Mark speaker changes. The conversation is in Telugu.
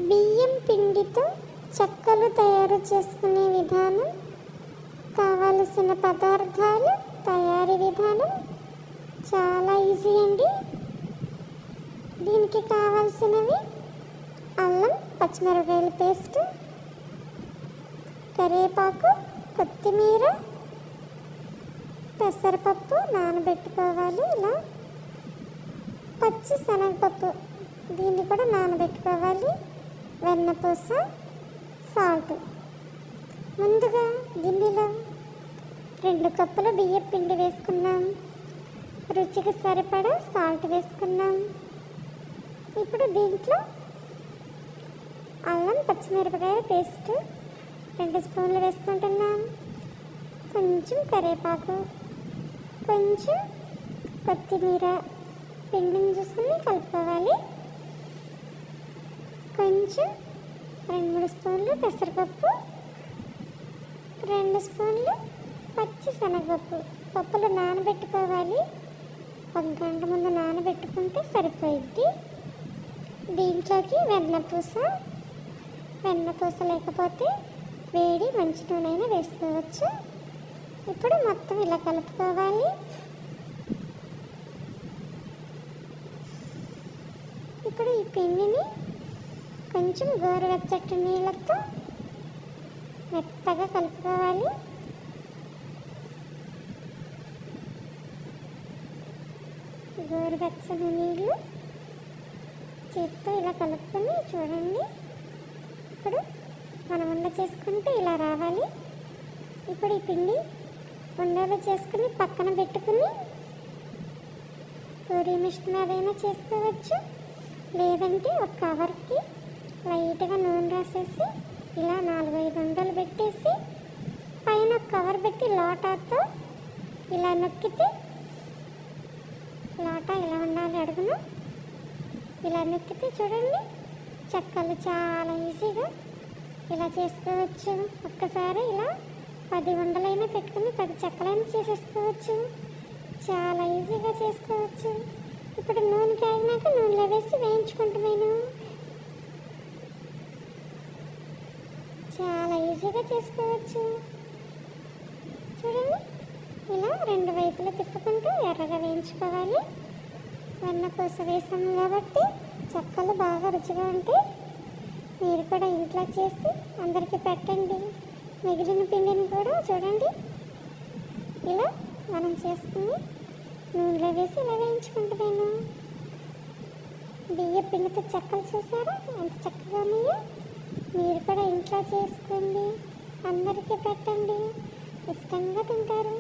Speaker 1: బియ్యం పిండితో చెక్కలు తయారు చేసుకునే విధానం, కావలసిన పదార్థాలు, తయారీ విధానం చాలా ఈజీ అండి. దీనికి కావాల్సినవి అల్లం పచ్చిమిరపకాయల పేస్ట్, కరివేపాకు, కొత్తిమీర, పెసరపప్పు నానబెట్టుకోవాలి. ఇలా పచ్చి శనగపప్పు దీన్ని కూడా నానబెట్టుకోవాలి. వెన్నపూస, సాల్ట్. ముందుగా గిన్నెలో 2 కప్పుల బియ్యం పిండి వేసుకున్నాం. రుచికి సరిపడా సాల్ట్ వేసుకున్నాం. ఇప్పుడు దీంట్లో అల్లం పచ్చిమిరపకాయ పేస్ట్ 2 స్పూన్లు వేసుకుంటున్నాం. కొంచెం కరివేపాకు, కొంచెం కొత్తిమీర పిండిని చూసుకుని కలుపుకోవాలి. కొంచెం 2-3 స్పూన్లు పెసరపప్పు, 2 స్పూన్లు పచ్చి శనగపప్పు. పప్పులు నానబెట్టుకోవాలి. 1 గంట ముందు నానబెట్టుకుంటే సరిపోయిద్ది. దీంట్లోకి వెన్నపూస లేకపోతే వేడి మంచి నూనె అయినా వేసుకోవచ్చు. ఇప్పుడు మొత్తం ఇలా కలుపుకోవాలి. ఇప్పుడు ఈ పిండిని కొంచెం గోరువెచ్చటి నీళ్ళతో మెత్తగా కలుపుకోవాలి. గోరువెచ్చని నీళ్ళు చేతితో ఇలా కలుపుకొని చూడండి. ఇప్పుడు మనం ఉండ చేసుకుంటే ఇలా రావాలి. ఇప్పుడు ఈ పిండి ఉండలు చేసుకుని పక్కన పెట్టుకుని పూరీ మిషన్ ఏదైనా చేసుకోవచ్చు. లేదంటే ఒక కవర్కి లైట్గా నూనె రాసేసి ఇలా 4-5 ఉండలు పెట్టేసి పైన ఒక కవర్ పెట్టి లోటాతో ఇలా నొక్కితే, లోటా ఇలా ఉండాలి అడుగును, ఇలా నొక్కితే చూడండి చెక్కలు చాలా ఈజీగా ఇలా చేసుకోవచ్చు. ఒక్కసారి ఇలా 10 ఉండలైనా పెట్టుకుని 10 చెక్కలైనా చేసేసుకోవచ్చు. చాలా ఈజీగా చేసుకోవచ్చు. ఇప్పుడు నూనె కాగినాక నూనెలో వేసి వేయించుకుంటున్నాను. చాలా ఈజీగా చేసుకోవచ్చు. చూడండి ఇలా 2 వైపులా తిప్పుకుంటూ ఎర్రగా వేయించుకోవాలి. వెన్నపూస వేసాము కాబట్టి చెక్కలు బాగా రుచిగా ఉంటాయి. మీరు కూడా ఇంట్లో చేసి అందరికీ పెట్టండి. మిగిలిన పిండిని కూడా చూడండి ఇలా మనం చేసుకుని నూనెలో వేసి ఇలా వేయించుకుంటున్నాను. బియ్య పిండితో చెక్కలు చూసారా ఎంత చక్కగా ఉన్నాయో. మీరు కూడా ఇంట్లో చేసుకోండి, అందరికీ పెట్టండి, ఇష్టంగా తింటారు.